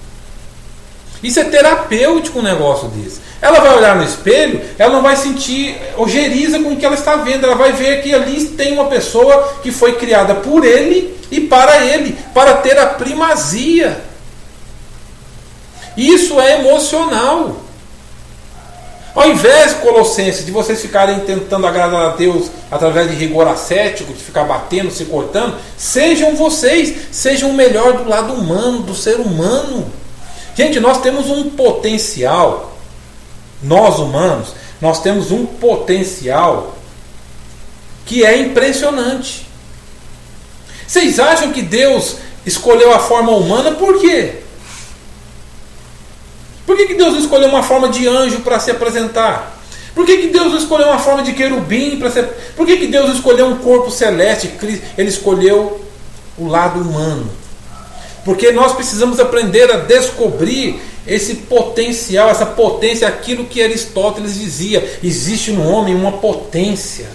Isso é terapêutico, um negócio desse. Ela vai olhar no espelho, ela não vai sentir ojeriza com o que ela está vendo. Ela vai ver que ali tem uma pessoa que foi criada por ele e para ele, para ter a primazia. Isso é emocional. Ao invés, Colossenses, de vocês ficarem tentando agradar a Deus através de rigor ascético, de ficar batendo, se cortando, sejam vocês, sejam o melhor do lado humano, do ser humano. Gente, nós temos um potencial, nós humanos, nós temos um potencial que é impressionante. Vocês acham que Deus escolheu a forma humana por quê? Por que Deus não escolheu uma forma de anjo para se apresentar? Por que Deus não escolheu uma forma de querubim para ser... Por que Deus não escolheu um corpo celeste? Ele escolheu o lado humano. Porque nós precisamos aprender a descobrir esse potencial, essa potência, aquilo que Aristóteles dizia. Existe no homem uma potência.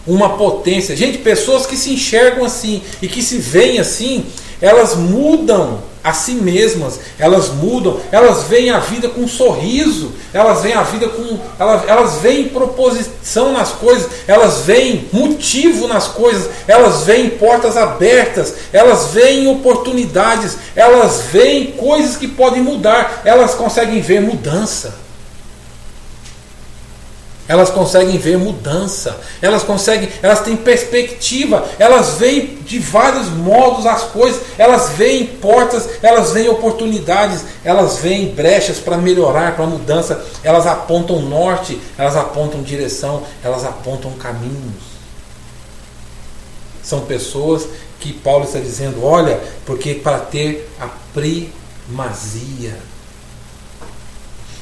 Uma potência. Gente, pessoas que se enxergam assim e que se veem assim, elas mudam a si mesmas, elas mudam, elas veem a vida com um sorriso, elas veem a vida com... Elas veem proposição nas coisas, elas veem motivo nas coisas, elas veem portas abertas, elas veem oportunidades, elas veem coisas que podem mudar, elas conseguem ver mudança. Elas conseguem ver mudança, elas têm perspectiva, elas veem de vários modos as coisas, elas veem portas, elas veem oportunidades, elas veem brechas para melhorar, para mudança, elas apontam norte, elas apontam direção, elas apontam caminhos. São pessoas que Paulo está dizendo, olha, porque para ter a primazia.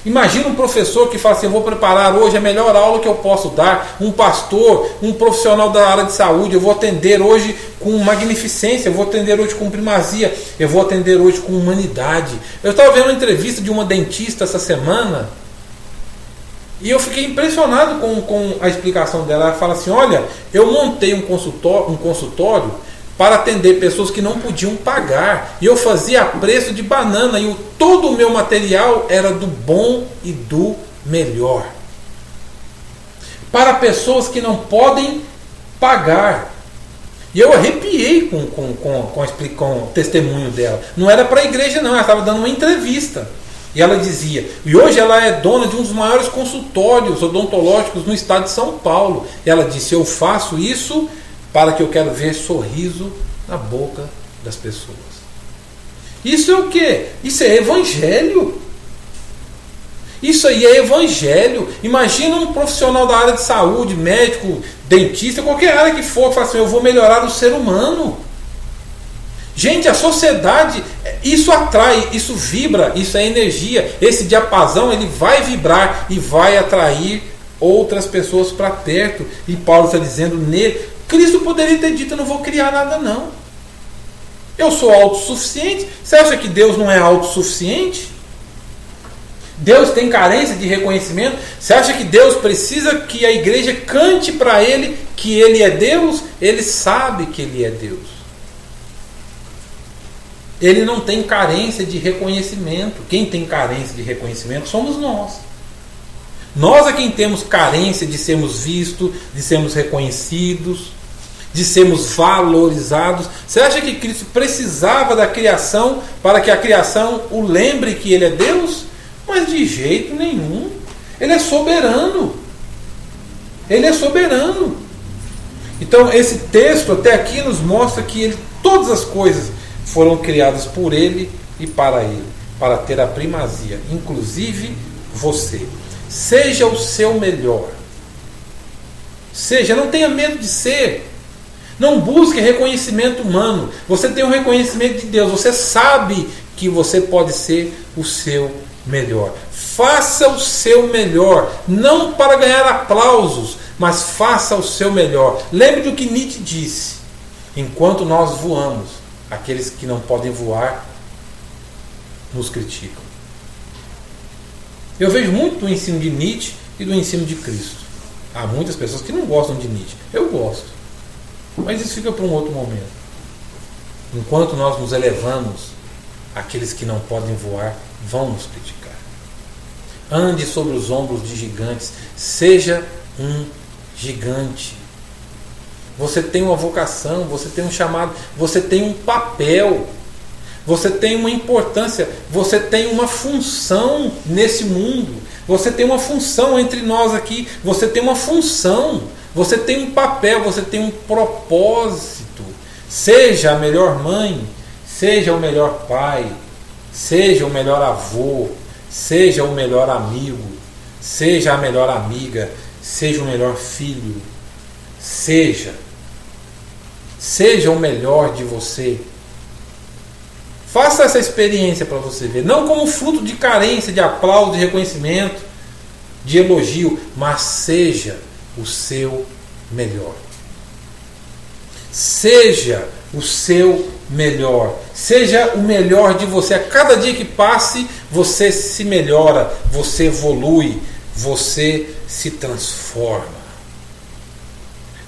Imagina um professor que fala assim, eu vou preparar hoje a melhor aula que eu posso dar, um pastor, um profissional da área de saúde, eu vou atender hoje com magnificência, eu vou atender hoje com primazia, eu vou atender hoje com humanidade. Eu estava vendo uma entrevista de uma dentista essa semana e eu fiquei impressionado com a explicação dela. Ela fala assim, olha, eu montei um consultório para atender pessoas que não podiam pagar. E eu fazia a preço de banana. E todo o meu material era do bom e do melhor. Para pessoas que não podem pagar. E eu arrepiei com o testemunho dela. Não era para a igreja não, ela estava dando uma entrevista. E ela dizia, e hoje ela é dona de um dos maiores consultórios odontológicos no estado de São Paulo. E ela disse, eu faço isso para que eu quero ver sorriso na boca das pessoas. Isso é o quê? Isso é evangelho. Isso aí é evangelho. Imagina um profissional da área de saúde, médico, dentista, qualquer área que for, que fala assim, eu vou melhorar o ser humano. Gente, a sociedade, isso atrai, isso vibra, isso é energia. Esse diapasão, ele vai vibrar e vai atrair outras pessoas para perto. E Paulo está dizendo nele, Cristo poderia ter dito, eu não vou criar nada não. Eu sou autossuficiente. Você acha que Deus não é autossuficiente? Deus tem carência de reconhecimento? Você acha que Deus precisa que a igreja cante para Ele que Ele é Deus? Ele sabe que Ele é Deus. Ele não tem carência de reconhecimento. Quem tem carência de reconhecimento somos nós. Nós é quem temos carência de sermos vistos, de sermos reconhecidos, de sermos valorizados. Você acha que Cristo precisava da criação para que a criação o lembre que Ele é Deus? Mas de jeito nenhum. Ele é soberano. Ele é soberano. Então esse texto até aqui nos mostra que todas as coisas foram criadas por Ele e para Ele, para ter a primazia, inclusive você. Seja o seu melhor. Seja, não tenha medo de ser. Não busque reconhecimento humano. Você tem um reconhecimento de Deus. Você sabe que você pode ser o seu melhor. Faça o seu melhor. Não para ganhar aplausos, mas faça o seu melhor. Lembre do que Nietzsche disse. Enquanto nós voamos, aqueles que não podem voar nos criticam. Eu vejo muito do ensino de Nietzsche e do ensino de Cristo. Há muitas pessoas que não gostam de Nietzsche. Eu gosto. Mas isso fica para um outro momento. Enquanto nós nos elevamos aqueles que não podem voar vão nos criticar. Ande sobre os ombros de gigantes, seja um gigante. Você tem uma vocação, você tem um chamado, você tem um papel, você tem uma importância, você tem uma função nesse mundo, você tem uma função entre nós aqui, você tem uma função, você tem um papel, você tem um propósito. Seja a melhor mãe, seja o melhor pai, seja o melhor avô, seja o melhor amigo, seja a melhor amiga, seja o melhor filho. Seja o melhor de você. Faça essa experiência para você ver. Não como fruto de carência, de aplauso, de reconhecimento, de elogio, mas seja o seu melhor. Seja o seu melhor. Seja o melhor de você. A cada dia que passe, você se melhora, você evolui, você se transforma.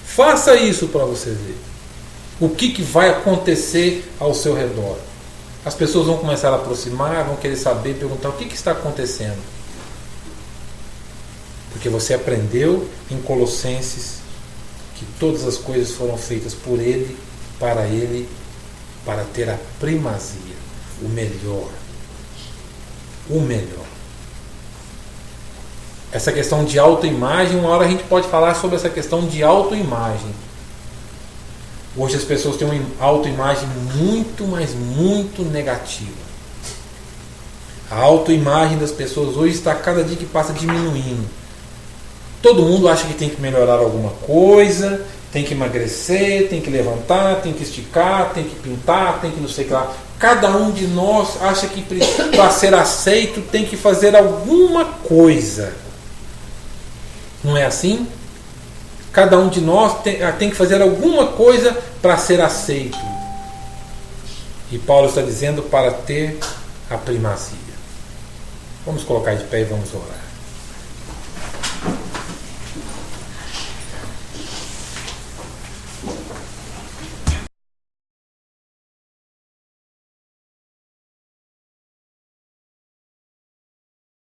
Faça isso para você ver o que vai acontecer ao seu redor. As pessoas vão começar a aproximar, vão querer saber, perguntar o que está acontecendo. Porque você aprendeu em Colossenses que todas as coisas foram feitas por Ele, para ter a primazia, o melhor. O melhor. Essa questão de autoimagem, uma hora a gente pode falar sobre essa questão de autoimagem. Hoje as pessoas têm uma autoimagem muito, mas muito negativa. A autoimagem das pessoas hoje está cada dia que passa diminuindo. Todo mundo acha que tem que melhorar alguma coisa, tem que emagrecer, tem que levantar, tem que esticar, tem que pintar, tem que não sei o que lá. Cada um de nós acha que para ser aceito tem que fazer alguma coisa. Não é assim? Cada um de nós tem que fazer alguma coisa para ser aceito. E Paulo está dizendo para ter a primazia. Vamos colocar de pé e vamos orar.